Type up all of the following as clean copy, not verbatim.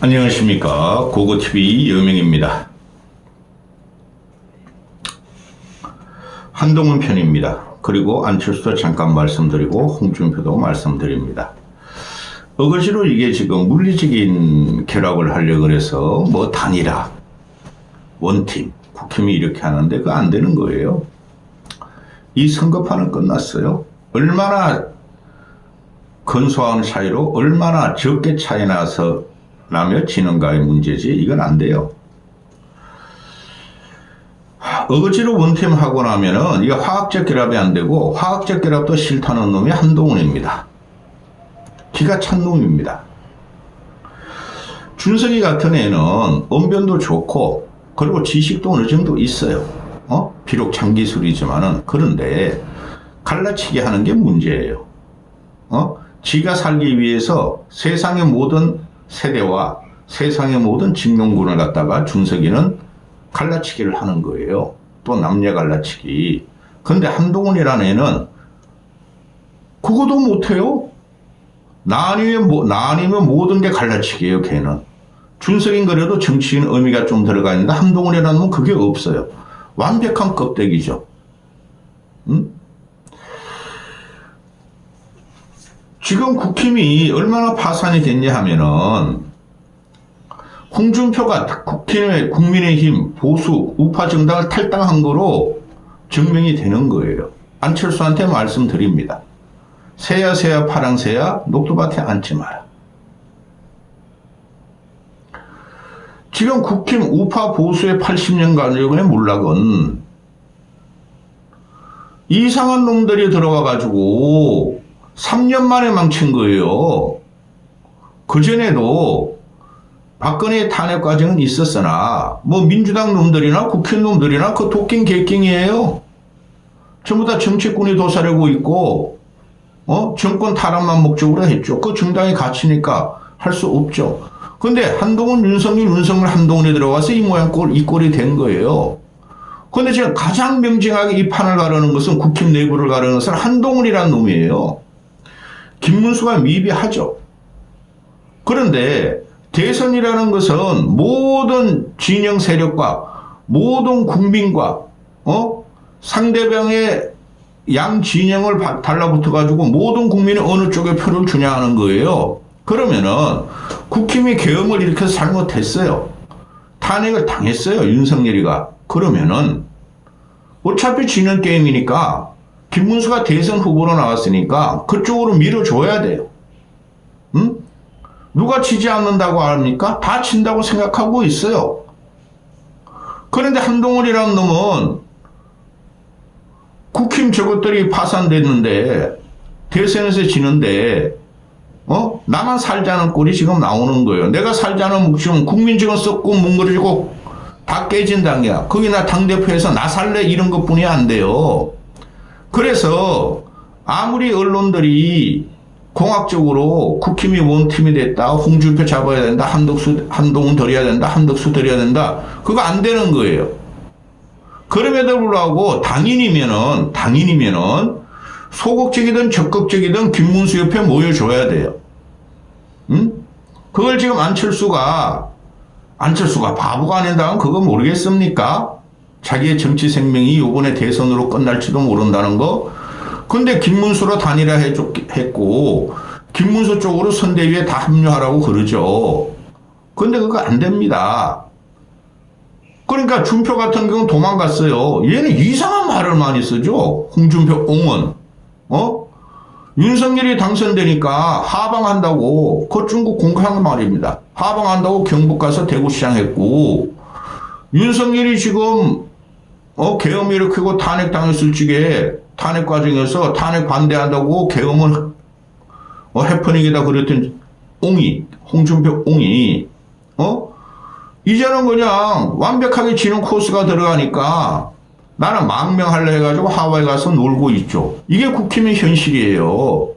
안녕하십니까. 고고TV 여명입니다. 한동훈 편입니다. 그리고 안철수도 잠깐 말씀드리고 홍준표도 말씀드립니다. 어거지로 이게 지금 물리적인 결합을 하려고 해서 뭐 단일화, 원팀, 국힘이 이렇게 하는데 그거 안 되는 거예요. 이 선거판은 끝났어요. 얼마나 근소한 차이로 얼마나 적게 차이 나서 라며 지는가의 문제지 이건 안 돼요. 어거지로 원팀 하고 나면은 이게 화학적 결합이 안 되고 화학적 결합도 싫다는 놈이 한동훈입니다. 기가 찬 놈입니다. 준석이 같은 애는 언변도 좋고 그리고 지식도 어느 정도 있어요. 비록 장기술이지만은 그런데 갈라치기 하는 게 문제예요. 지가 살기 위해서 세상의 모든 세대와 세상의 모든 직농군을 갖다가 준석이는 갈라치기를 하는 거예요. 또 남녀 갈라치기. 근데 한동훈이라는 애는 그것도 못해요. 나뉘면 모든 게 갈라치기예요. 걔는. 준석인 그래도 정치인 의미가 좀 들어가 있는데 한동훈이라는 건 그게 없어요. 완벽한 껍데기죠. 지금 국힘이 얼마나 파산이 됐냐 하면은 홍준표가 국민의힘, 보수, 우파 정당을 탈당한 거로 증명이 되는 거예요. 안철수한테 말씀드립니다. 새야 파랑새야 녹두밭에 앉지 마라. 지금 국힘, 우파, 보수의 80년간의 몰락은 이상한 놈들이 들어와가지고 3년 만에 망친 거예요. 그전에도 박근혜 탄핵 과정은 있었으나 뭐 민주당 놈들이나 국힘 놈들이나 그 도끼 개끼이에요. 전부 다 정치꾼이 도사리고 있고 정권 탈환만 목적으로 했죠. 그 정당의 가치니까 할 수 없죠. 근데 한동훈, 윤석열, 한동훈이 들어와서 이 모양 이 꼴이 된 거예요. 근데 지금 가장 명징하게 이 판을 가르는 것은 국힘 내부를 가르는 것은 한동훈이라는 놈이에요. 김문수가 미비하죠. 그런데 대선이라는 것은 모든 진영 세력과 모든 국민과 상대방의 양 진영을 달라붙어 가지고 모든 국민이 어느 쪽에 표를 주냐 하는 거예요. 그러면은 국힘이 계엄을 일으켜서 잘못했어요. 탄핵을 당했어요. 윤석열이가. 그러면은 어차피 지는 게임이니까 김문수가 대선 후보로 나왔으니까 그쪽으로 밀어줘야 돼요. 누가 지지 않는다고 합니까? 다 진다고 생각하고 있어요. 그런데 한동훈이라는 놈은 국힘 저것들이 파산됐는데 대선에서 지는데 나만 살자는 꼴이 지금 나오는 거예요. 내가 살자는 목숨 국민 지금 썩고 뭉그러지고 다 깨진 당이야. 거기 나 당대표에서 나 살래 이런 것뿐이 안 돼요. 그래서 아무리 언론들이 공학적으로 국힘이 원팀이 됐다. 홍준표 잡아야 된다. 한동훈 들여야 된다. 한덕수 들여야 된다. 그거 안 되는 거예요. 그럼에도 불구하고 당인이면은 소극적이든 적극적이든 김문수 옆에 모여줘야 돼요. 그걸 지금 안철수가 바보가 아닌다면 그거 모르겠습니까? 자기의 정치 생명이 이번에 대선으로 끝날지도 모른다는 거. 근데 김문수로 단일화 했고 김문수 쪽으로 선대위에 다 합류하라고 그러죠. 근데 그거 안 됩니다. 그러니까 준표 같은 경우는 도망갔어요. 얘는 이상한 말을 많이 쓰죠. 홍준표 옹원. 윤석열이 당선되니까 하방한다고 그 중국 공개한 말입니다. 하방한다고 경북 가서 대구시장 했고 윤석열이 지금 계엄 일으키고 탄핵 당했을 적에 탄핵 과정에서 탄핵 반대한다고 계엄을 해프닝이다 그랬던 홍준표 옹이 이제는 그냥 완벽하게 지는 코스가 들어가니까 나는 망명하려 해가지고 하와이 가서 놀고 있죠. 이게 국힘의 현실이에요.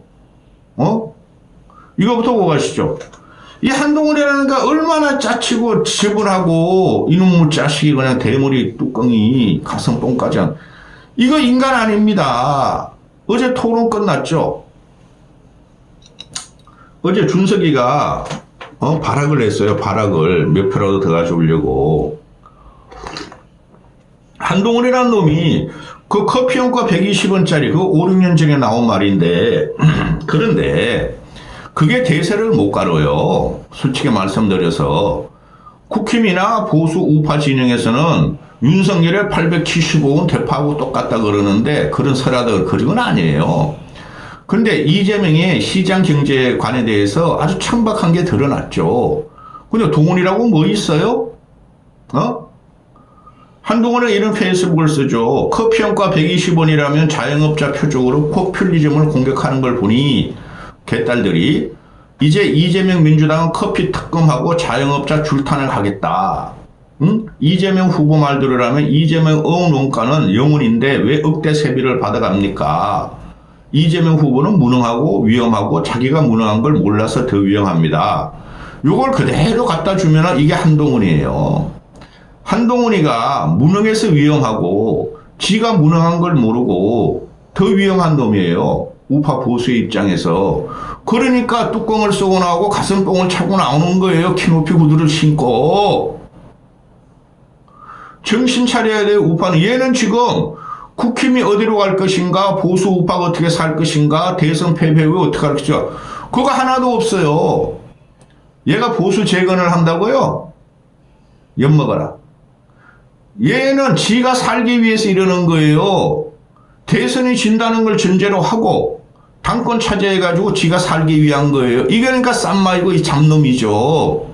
이거부터 보고 가시죠. 이 한동훈이라는 게 얼마나 짜치고 지저분하고 이놈의 자식이 그냥 대머리 뚜껑이 가슴뽕까지 한 이거 인간 아닙니다. 어제 토론 끝났죠. 어제 준석이가 발악을 했어요. 발악을 몇 표라도 더 가져오려고. 한동훈이라는 놈이 그 커피 원가 120원짜리 그 5, 6년 전에 나온 말인데 그런데 그게 대세를 못 가로요. 솔직히 말씀드려서 국힘이나 보수 우파 진영에서는 윤석열의 875원 대파하고 똑같다 그러는데 그런 설화들 그런 건 아니에요. 그런데 이재명의 시장 경제관에 대해서 아주 천박한 게 드러났죠. 근데 동훈이라고 뭐 있어요? 한동훈은 이런 페이스북을 쓰죠. 커피 원가 120원이라면 자영업자 표적으로 포퓰리즘을 공격하는 걸 보니 개딸들이 이제 이재명 민주당은 커피 특검하고 자영업자 줄탄을 하겠다. 응? 이재명 후보 말 들으라면 이재명 어원원가는 영원인데 왜 억대 세비를 받아갑니까? 이재명 후보는 무능하고 위험하고 자기가 무능한 걸 몰라서 더 위험합니다. 요걸 그대로 갖다 주면 이게 한동훈이에요. 한동훈이가 무능해서 위험하고 지가 무능한 걸 모르고 더 위험한 놈이에요. 우파 보수의 입장에서. 그러니까 뚜껑을 쏘고 나오고 가슴뽕을 차고 나오는 거예요. 키높이 구두를 신고. 정신 차려야 돼요. 우파는. 얘는 지금 국힘이 어디로 갈 것인가, 보수 우파가 어떻게 살 것인가, 대선 패배 후에 어떻게 할 것인가, 그거 하나도 없어요. 얘가 보수 재건을 한다고요? 엿먹어라. 얘는 지가 살기 위해서 이러는 거예요. 대선이 진다는 걸 전제로 하고 당권 차지해가지고 지가 살기 위한 거예요. 이게 그러니까 쌈마이고 이 잡놈이죠.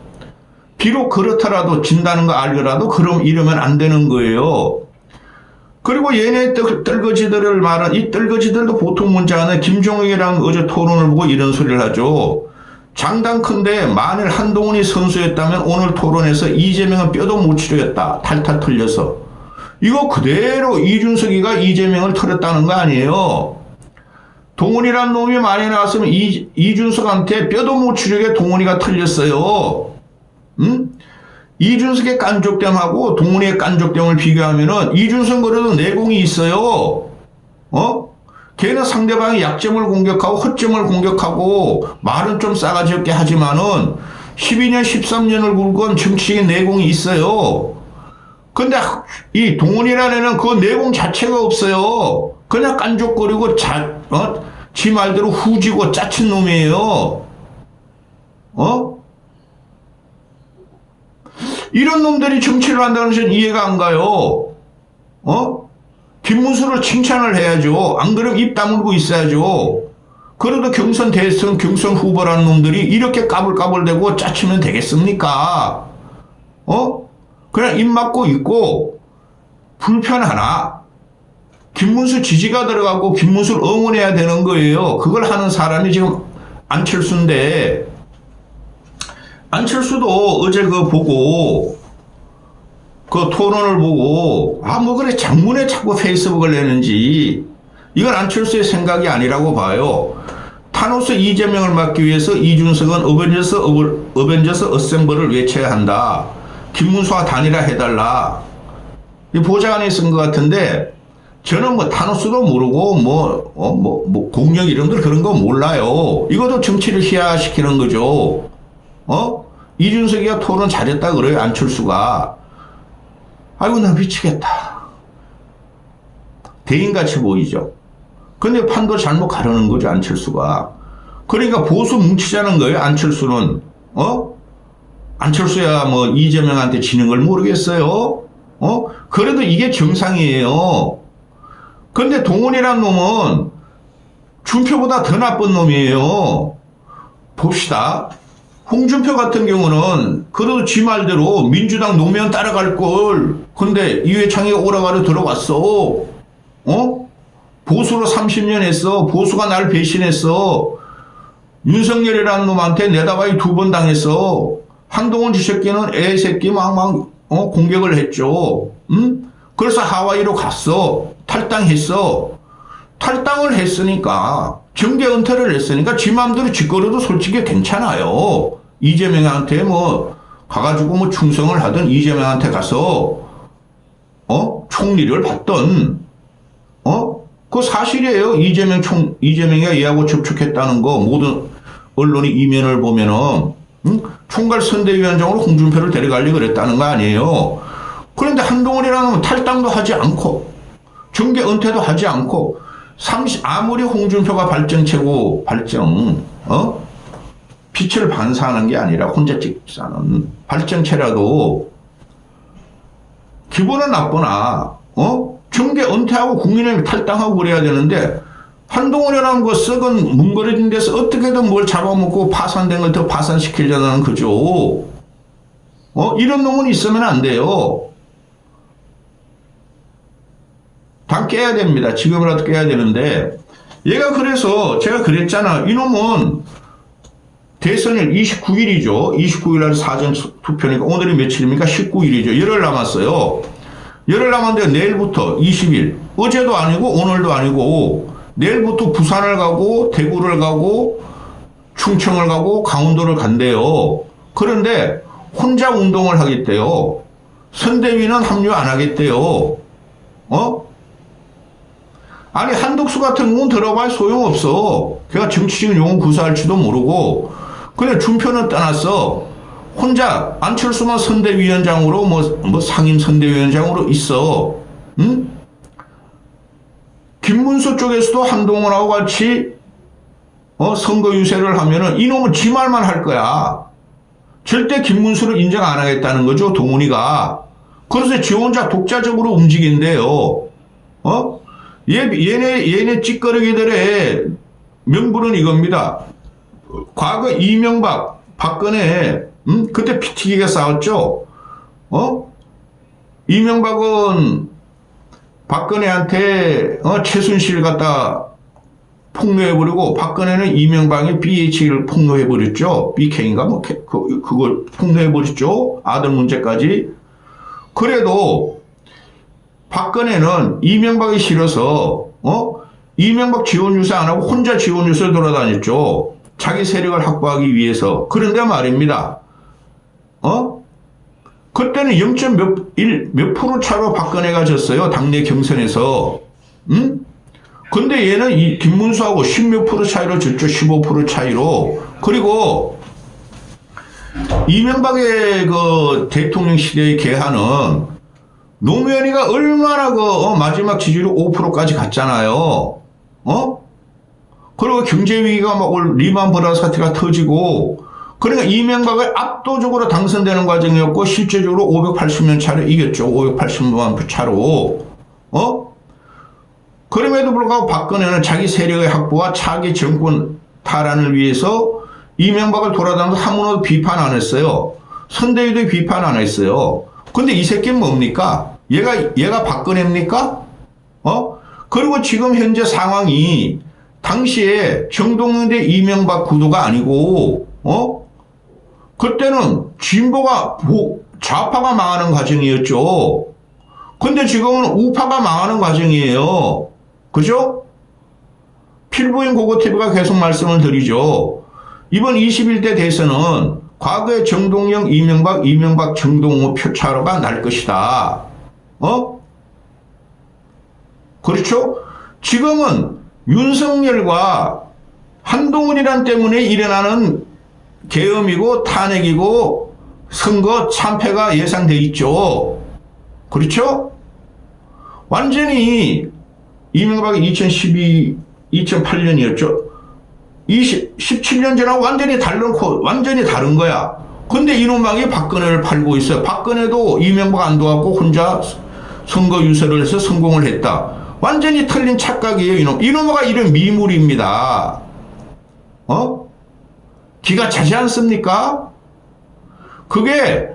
비록 그렇더라도 진다는 거 알더라도 그럼 이러면 안 되는 거예요. 그리고 얘네 떨거지들을 말한 이 떨거지들도 보통 문제 아니에요. 김종욱이랑 어제 토론을 보고 이런 소리를 하죠. 장담컨대 만일 한동훈이 선수였다면 오늘 토론에서 이재명은 뼈도 못 치르겠다. 탈탈 털려서. 이거 그대로 이준석이가 이재명을 털었다는 거 아니에요. 동훈이란 놈이 많이 나왔으면 이준석한테 뼈도 못 치르게 동훈이가 털렸어요. 응? 이준석의 깐족됨하고 동훈이의 깐족됨을 비교하면은 이준석 그래도 내공이 있어요. 걔는 상대방의 약점을 공격하고 허점을 공격하고 말은 좀 싸가지 없게 하지만은 12년 13년을 굴건 정치적인 내공이 있어요. 근데 이 동훈이라는 애는 그 내공 자체가 없어요. 그냥 깐족거리고 지 말대로 후지고 짜친 놈이에요. 이런 놈들이 정치를 한다는 것은 이해가 안 가요. 김문수를 칭찬을 해야죠. 안 그러면 입 다물고 있어야죠. 그래도 경선 대선 경선 후보라는 놈들이 이렇게 까불까불대고 짜치면 되겠습니까? 그냥 입 막고 있고 불편하나 김문수 지지가 들어가고 김문수를 응원해야 되는 거예요. 그걸 하는 사람이 지금 안철수인데 안철수도 어제 그거 보고 그 토론을 보고 뭐 그래 장문에 자꾸 페이스북을 내는지 이건 안철수의 생각이 아니라고 봐요. 타노스 이재명을 막기 위해서 이준석은 어벤져스 어셈블을 외쳐야 한다. 김문수와 단일화 해달라. 이 보좌관에 쓴 것 같은데 저는 뭐 타노스도 모르고 공룡 이름들 그런 거 몰라요. 이것도 정치를 희화시키는 거죠. 이준석이가 토론 잘했다 그래요. 안철수가. 아이고 나 미치겠다. 대인같이 보이죠. 근데 판도 잘못 가르는 거죠. 안철수가. 그러니까 보수 뭉치자는 거예요. 안철수는. 안철수야 뭐 이재명한테 지는 걸 모르겠어요. 그래도 이게 정상이에요. 근데 동훈이란 놈은 준표보다 더 나쁜 놈이에요. 봅시다. 홍준표 같은 경우는 그래도 지 말대로 민주당 노면 따라갈 걸. 근데 이회창이 오라가려 들어갔어. 보수로 30년 했어. 보수가 날 배신했어. 윤석열이라는 놈한테 내다바이 2번 당했어. 한동훈 지새끼는 애새끼 공격을 했죠. 그래서 하와이로 갔어. 탈당했어. 탈당을 했으니까 정계 은퇴를 했으니까 지 마음대로 짓거려도 솔직히 괜찮아요. 이재명한테 가가지고 충성을 하든 이재명한테 가서 총리를 받든 그거 사실이에요. 이재명이 얘하고 접촉했다는 거 모든 언론이 이면을 보면은 응? 총괄 선대위원장으로 홍준표를 데려가려고 그랬다는 거 아니에요. 그런데 한동훈이라는 건 탈당도 하지 않고 정계 은퇴도 하지 않고 아무리 홍준표가 발정체고 빛을 반사하는 게 아니라 혼자 찍사는 발정체라도 기분은 나쁘나 정계 은퇴하고 국민의힘 탈당하고 그래야 되는데 한동훈이라는 거 썩은 뭉그러진 데서 어떻게든 뭘 잡아먹고 파산된 걸 더 파산시키려는 거죠. 이런 놈은 있으면 안 돼요. 당 깨야 됩니다. 지금이라도 깨야 되는데 얘가 그래서 제가 그랬잖아. 이놈은 대선일 29일이죠. 29일 날 사전 투표니까 오늘이 며칠입니까? 19일이죠. 열흘 남았어요. 열흘 남았는데 내일부터 20일. 어제도 아니고 오늘도 아니고 내일부터 부산을 가고 대구를 가고 충청을 가고 강원도를 간대요. 그런데 혼자 운동을 하겠대요. 선대위는 합류 안 하겠대요. 아니 한덕수 같은 건 들어봐야 소용없어. 걔가 정치적인 용어 구사할지도 모르고 그냥 준표는 떠났어. 혼자 안철수만 선대위원장으로 뭐 상임 선대위원장으로 있어. 응? 김문수 쪽에서도 한동훈하고 같이 선거 유세를 하면은 이놈은 지 말만 할 거야. 절대 김문수를 인정 안 하겠다는 거죠, 동훈이가. 그래서 지 혼자 독자적으로 움직인대요. 얘네 찌꺼러기들의 명분은 이겁니다. 과거 이명박, 박근혜, 그때 피 튀기게 싸웠죠? 이명박은 박근혜한테, 최순실 갖다 폭로해버리고, 박근혜는 이명박이 BH를 폭로해버렸죠? BK인가? 그걸 폭로해버렸죠? 아들 문제까지. 그래도, 박근혜는 이명박이 싫어서 이명박 지원 유세 안 하고 혼자 지원 유세 돌아다녔죠. 자기 세력을 확보하기 위해서. 그런데 말입니다. 그때는 0.몇 프로 차로 박근혜가 졌어요. 당내 경선에서. 근데 얘는 김문수하고 10몇 프로 차이로 졌죠. 15% 차이로. 그리고 이명박의 그 대통령 시대의 개화는 노무현이가 얼마나 마지막 지지율 5%까지 갔잖아요. 그리고 경제위기가 막 리만 브라더스 사태가 터지고, 그러니까 이명박을 압도적으로 당선되는 과정이었고, 실제적으로 580명 차로 이겼죠. 580만 표 차로. 그럼에도 불구하고 박근혜는 자기 세력의 확보와 차기 정권 탈환을 위해서 이명박을 돌아다니면서 한 번도 비판 안 했어요. 선대위도 비판 안 했어요. 근데 이 새끼는 뭡니까? 얘가 박근혜입니까? 그리고 지금 현재 상황이 당시에 정동영 대 이명박 구도가 아니고, 그때는 진보가, 좌파가 망하는 과정이었죠. 근데 지금은 우파가 망하는 과정이에요. 그죠? 필부인 고고TV가 계속 말씀을 드리죠. 이번 21대 대선은 과거의 정동영, 이명박, 정동호 표차로가 날 것이다. 그렇죠? 지금은 윤석열과 한동훈이란 때문에 일어나는 계엄이고 탄핵이고 선거 참패가 예상돼 있죠. 그렇죠? 완전히 이명박이 2008년이었죠. 17년 전하고 완전히 다른 거야. 근데 이놈방이 박근혜를 팔고 있어요. 박근혜도 이명박 안 도왔고 혼자 선거 유세를 해서 성공을 했다. 완전히 틀린 착각이에요. 이놈아가 이런 미물입니다. 기가 차지 않습니까? 그게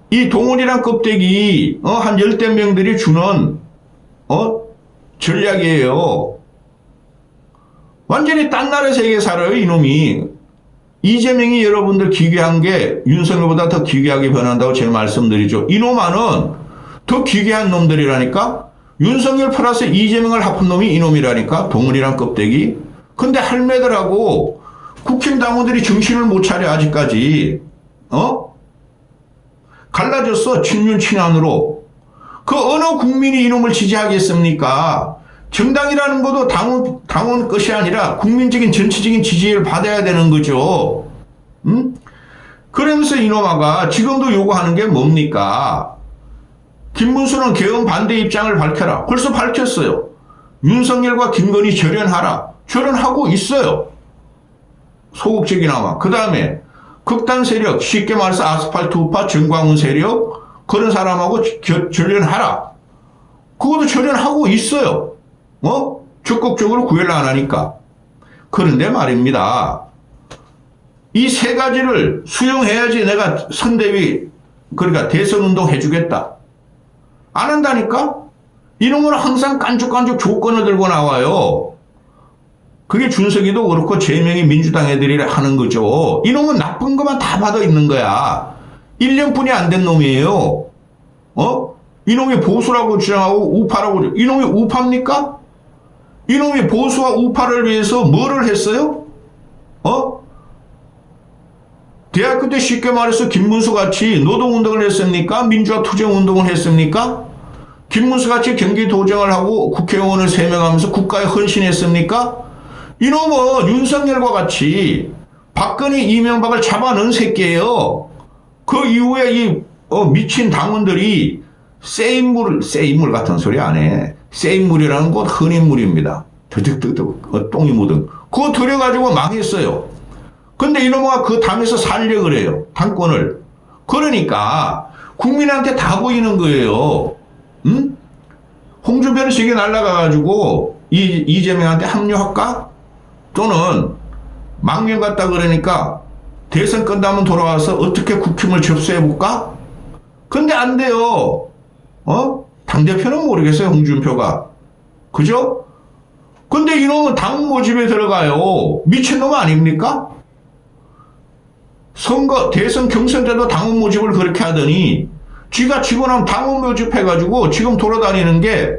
이 동훈이란 껍데기 한 열댓 명들이 주는 전략이에요. 완전히 딴 나라 세계에 살아요, 이놈이. 이재명이 여러분들 기괴한 게 윤석열보다 더 기괴하게 변한다고 제가 말씀드리죠. 이놈아는 더 기괴한 놈들이라니까? 윤석열 플러스 이재명을 합한 놈이 이놈이라니까? 동훈이란 껍데기. 근데 할매들하고 국힘 당원들이 정신을 못 차려, 아직까지. 갈라졌어, 친윤 친한으로. 그 어느 국민이 이놈을 지지하겠습니까? 정당이라는 것도 당원 것이 아니라 국민적인 전체적인 지지를 받아야 되는 거죠. 그러면서 이놈아가 지금도 요구하는 게 뭡니까? 김문수는 계엄 반대 입장을 밝혀라. 벌써 밝혔어요. 윤석열과 김건희 절연하라. 절연하고 있어요. 소극적이나마. 그 다음에 극단 세력, 쉽게 말해서 아스팔트 우파, 정광훈 세력, 그런 사람하고 절연하라. 그것도 절연하고 있어요. 적극적으로 구애를 안 하니까. 그런데 말입니다. 이 세 가지를 수용해야지 내가 선대위, 그러니까 대선운동 해주겠다. 안 한다니까? 이놈은 항상 깐죽깐죽 조건을 들고 나와요. 그게 준석이도 그렇고 제명이 민주당 애들이 하는 거죠. 이놈은 나쁜 것만 다 받아 있는 거야. 1년뿐이 안 된 놈이에요. 이놈이 보수라고 주장하고 우파라고 이놈이 우파입니까? 이놈이 보수와 우파를 위해서 뭐를 했어요? 대학교 때 쉽게 말해서 김문수 같이 노동운동을 했습니까? 민주화 투쟁운동을 했습니까? 김문수 같이 경기도정을 하고 국회의원을 세명하면서 국가에 헌신했습니까? 이놈은 윤석열과 같이 박근혜 이명박을 잡아넣은 새끼예요. 그 이후에 이 미친 당원들이 쎄인물 같은 소리 안 해. 쎄인물이라는 건 흔인물입니다. 드득드득 똥이 묻은 그거 들여가지고 망했어요. 근데 이놈아 그 당에서 살려 그래요. 당권을. 그러니까 국민한테 다 보이는 거예요. 응? 홍준표는 저기 날아가가지고 이재명한테 합류할까? 또는 망명 갔다 그러니까 대선 끝나면 돌아와서 어떻게 국힘을 접수해볼까? 근데 안 돼요. 당대표는 모르겠어요. 홍준표가. 그죠? 근데 이놈은 당 모집에 들어가요. 미친놈 아닙니까? 선거, 대선 경선 때도 당원 모집을 그렇게 하더니 지가 지고 나면 당원 모집해가지고 지금 돌아다니는 게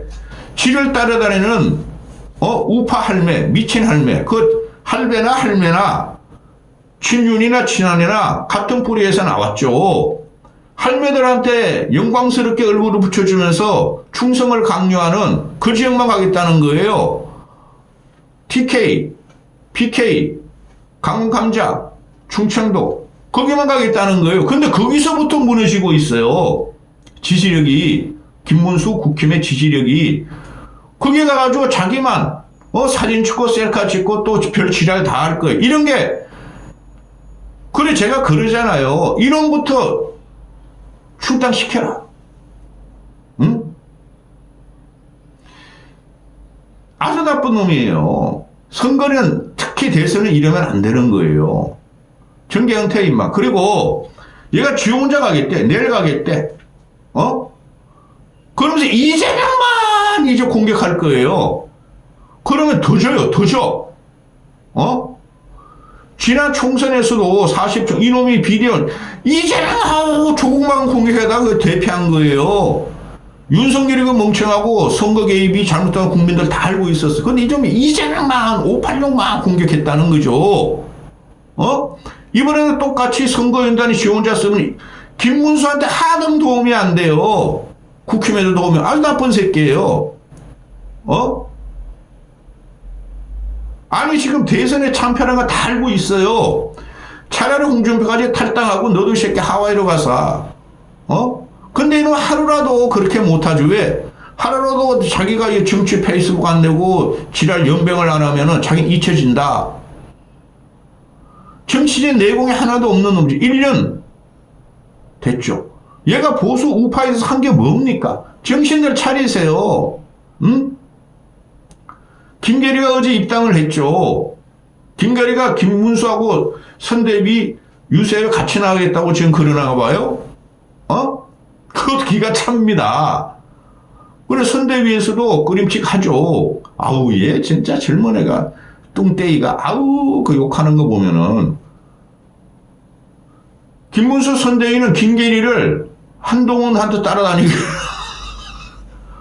지를 따라다니는 우파 할매, 미친 할매, 그 할배나 친윤이나 친한이나 같은 뿌리에서 나왔죠. 할매들한테 영광스럽게 얼굴을 붙여주면서 충성을 강요하는 그 지역만 가겠다는 거예요. TK, PK, 강원 감자, 충청도 거기만 가겠다는 거예요. 근데 거기서부터 무너지고 있어요. 지지력이 김문수 국힘의 지지력이 거기 가가지고 자기만 사진 찍고 셀카 찍고 또 별 지랄 다 할 거예요. 이런 게 그래 제가 그러잖아요. 이놈부터 출당시켜라. 응? 아주 나쁜 놈이에요. 선거는 특히 대선은 이러면 안 되는 거예요. 정계은퇴 임마. 그리고 얘가 지 혼자 가겠대. 내일 가겠대. 그러면서 이재명만 이제 공격할 거예요. 그러면 더 져요. 더 져. 지난 총선에서도 40조 이놈이 비대원 이재명하고 조국만 공격하다가 그 대피한 거예요. 윤석열이 그 멍청하고 선거 개입이 잘못된 국민들 다 알고 있었어. 근데 이재명만 586만 공격했다는 거죠. 이번에는 똑같이 선거연단이 지 혼자 쓰면 김문수한테 하등 도움이 안 돼요. 국힘에도 도움이 아주 나쁜 새끼예요. 아니 지금 대선에 참패한 거 다 알고 있어요. 차라리 홍준표까지 탈당하고 너도 이 새끼 하와이로 가서 근데 이놈 하루라도 그렇게 못하지. 왜? 하루라도 자기가 이 정치 페이스북 안 내고 지랄 연병을 안 하면은 자기 잊혀진다. 정치적 내공이 하나도 없는 놈이지. 1년 됐죠. 얘가 보수 우파에서 한 게 뭡니까? 정신들 차리세요. 응? 김계리가 어제 입당을 했죠. 김계리가 김문수하고 선대위 유세에 같이 나가겠다고 지금 그러나 봐요. 그것도 기가 찹니다. 그래 선대위에서도 끄림칙 하죠. 아우 얘 진짜 젊은 애가 뚱떼이가 아우 그 욕하는 거 보면은 김문수 선대위는 김계리를 한동훈한테 따라다니고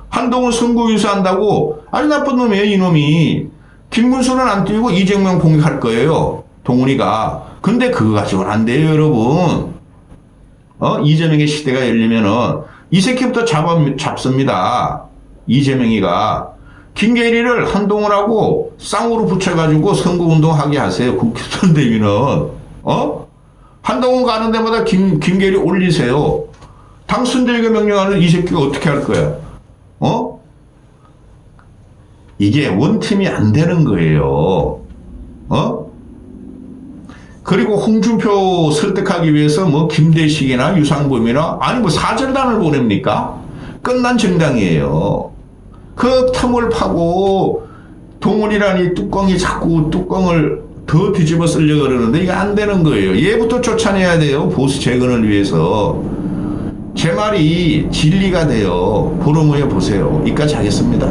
한동훈 선거 유세한다고 아주 나쁜 놈이에요. 이놈이. 김문수는 안 뛰고 이재명 공격할 거예요. 동훈이가. 근데 그거 가지고는 안 돼요 여러분. 이재명의 시대가 열리면은 이 새끼부터 잡습니다. 이재명이가. 김계리를 한동훈하고 쌍으로 붙여가지고 선거운동하게 하세요. 국회선대위는. 한동훈 가는 데마다 김계리 올리세요. 당 순대에게 명령하는 이 새끼가 어떻게 할 거야? 이게 원팀이 안 되는 거예요. 그리고 홍준표 설득하기 위해서 뭐 김대식이나 유상범이나 아니 뭐 사절단을 보냅니까? 끝난 정당이에요. 그 틈을 파고 동훈이라니 뚜껑이 자꾸 뚜껑을 더 뒤집어 쓰려고 그러는데 이게 안 되는 거예요. 얘부터 쫓아내야 돼요. 보수 재건을 위해서. 제 말이 진리가 돼요. 보름 후에 보세요. 이까지 하겠습니다.